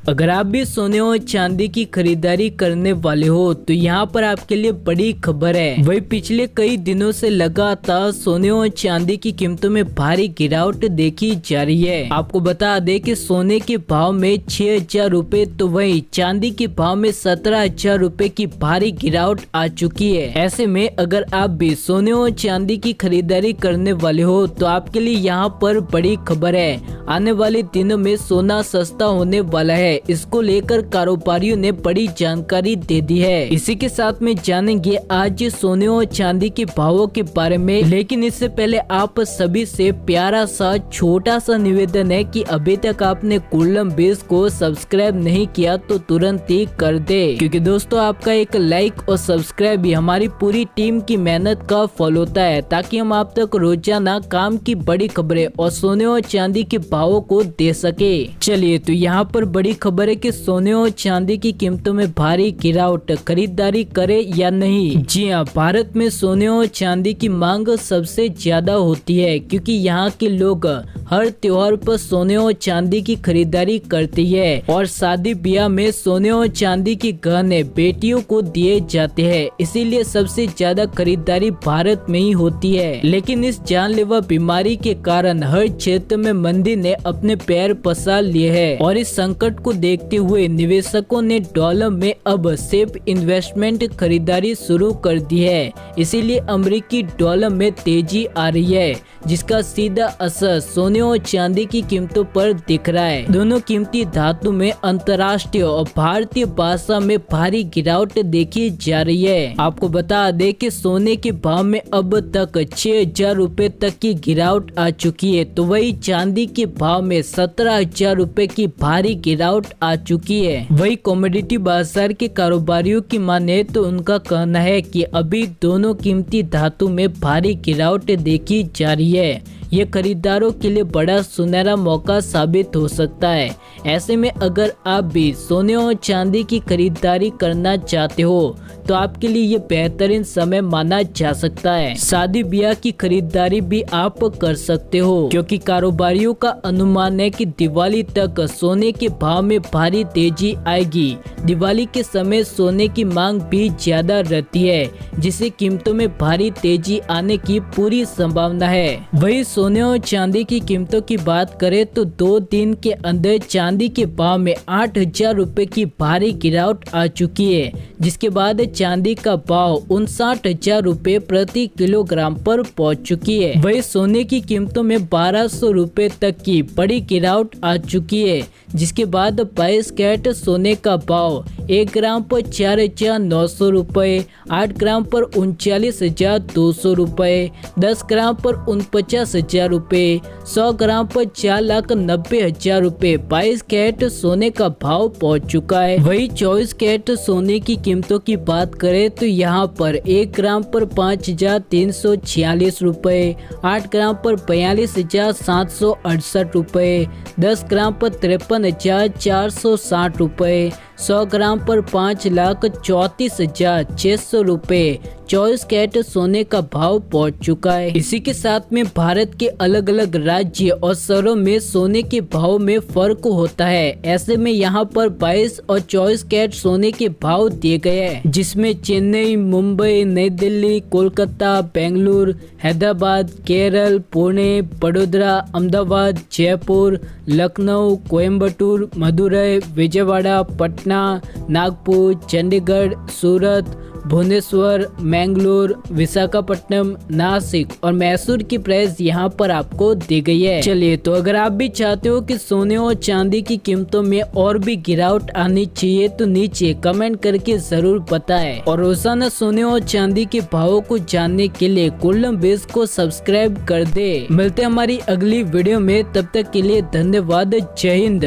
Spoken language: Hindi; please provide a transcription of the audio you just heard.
अगर आप भी सोने और चांदी की खरीदारी करने वाले हो तो यहाँ पर आपके लिए बड़ी खबर है। वही पिछले कई दिनों से लगातार सोने और चांदी की कीमतों में भारी गिरावट देखी जा रही है। आपको बता दें कि सोने के भाव में 6,000 रूपए तो वही चांदी के भाव में 17,000 रूपए की भारी गिरावट आ चुकी है। ऐसे में अगर आप भी सोने और चांदी की खरीदारी करने वाले हो तो आपके लिए यहाँ पर बड़ी खबर है। आने वाले दिनों में सोना सस्ता होने वाला है। इसको लेकर कारोबारियों ने बड़ी जानकारी दे दी है। इसी के साथ में जानेंगे आज सोने और चांदी के भावों के बारे में। लेकिन इससे पहले आप सभी से प्यारा सा छोटा सा निवेदन है कि अभी तक आपने कुल्लम बेस को सब्सक्राइब नहीं किया तो तुरंत ही कर दे, क्योंकि दोस्तों आपका एक लाइक और सब्सक्राइब भी हमारी पूरी टीम की मेहनत का फल होता है, ताकि हम आप तक रोजाना काम की बड़ी खबरें और सोने और चांदी के भावों को दे सके। चलिए तो यहाँ पर बड़ी खबर है कि सोने और चांदी की कीमतों में भारी गिरावट, खरीदारी करे या नहीं। जी हाँ, भारत में सोने और चांदी की मांग सबसे ज्यादा होती है, क्योंकि यहाँ के लोग हर त्योहार पर सोने और चांदी की खरीदारी करती है और शादी ब्याह में सोने और चांदी के गहने बेटियों को दिए जाते हैं। इसीलिए सबसे ज्यादा खरीदारी भारत में ही होती है। लेकिन इस जानलेवा बीमारी के कारण हर क्षेत्र में मंदी ने अपने पैर पसार लिए हैं और इस संकट को देखते हुए निवेशकों ने डॉलर में अब सेफ इन्वेस्टमेंट खरीदारी शुरू कर दी है। इसीलिए अमेरिकी डॉलर में तेजी आ रही है, जिसका सीधा असर सोने और चांदी की कीमतों पर दिख रहा है। दोनों कीमती धातु में अंतर्राष्ट्रीय और भारतीय भाषा में भारी गिरावट देखी जा रही है। आपको बता दें कि सोने के भाव में अब तक 6,000 रूपए तक की गिरावट आ चुकी है, तो वही चांदी के भाव में 17,000 रूपए की भारी गिरावट आ चुकी है। वही कमोडिटी बाजार के कारोबारियों की माने तो उनका कहना है कि अभी दोनों कीमती धातु में भारी गिरावट देखी जा रही है। ये खरीदारों के लिए बड़ा सुनहरा मौका साबित हो सकता है। ऐसे में अगर आप भी सोने और चांदी की खरीदारी करना चाहते हो तो आपके लिए ये बेहतरीन समय माना जा सकता है। शादी ब्याह की खरीदारी भी आप कर सकते हो, क्योंकि कारोबारियों का अनुमान है कि दिवाली तक सोने के भाव में भारी तेजी आएगी। दिवाली के समय सोने की मांग भी ज्यादा रहती है, जिससे कीमतों में भारी तेजी आने की पूरी संभावना है। वही सोने और चांदी की कीमतों की बात करें तो 2 दिन के अंदर चांदी के भाव में 8,000 रूपए की भारी गिरावट आ चुकी है, जिसके बाद चांदी का भाव 59,000 रूपए प्रति किलोग्राम पर पहुंच चुकी है। वही सोने की कीमतों में 1,200 रूपए तक की बड़ी गिरावट आ चुकी है, जिसके बाद 22 कैरेट सोने का भाव 1 ग्राम पर 4,900 रूपए, 8 ग्राम पर 39,200 रूपए, 10 ग्राम पर 49,000 रूपए, 100 ग्राम पर 4,90,000 रूपए 22 कैरेट सोने का भाव पहुंच चुका है। वही 24 कैरेट सोने की कीमतों की बात करें तो यहाँ पर 1 ग्राम पर 5,346 रूपए, 8 ग्राम पर 42,768 रूपए, 10 ग्राम पर 53,460 रूपए, 100 ग्राम पर 5,34,600 रूपए 24 कैरेट सोने का भाव पहुंच चुका है। इसी के साथ में भारत के अलग अलग राज्य और शहरों में सोने के भाव में फर्क होता है। ऐसे में यहाँ पर 22 और 24 कैरेट सोने के भाव दिए गए हैं, जिसमें चेन्नई, मुंबई, नई दिल्ली, कोलकाता, बेंगलुरु, हैदराबाद, केरल, पुणे, बड़ोदरा, अहमदाबाद, जयपुर, लखनऊ, कोयम्बटूर, मदुरई, विजयवाड़ा, पटना, नागपुर, चंडीगढ़, सूरत, भुवनेश्वर, मैंगलोर, विशाखापट्टनम, नासिक और मैसूर की प्राइस यहाँ पर आपको दी गई है। चलिए तो अगर आप भी चाहते हो कि सोने और चांदी की कीमतों में और भी गिरावट आनी चाहिए तो नीचे कमेंट करके जरूर बताएं और रोजाना सोने और चांदी के भावों को जानने के लिए कुल्लम बेस को सब्सक्राइब कर दे। मिलते हैं हमारी अगली वीडियो में, तब तक के लिए धन्यवाद। जय हिंद।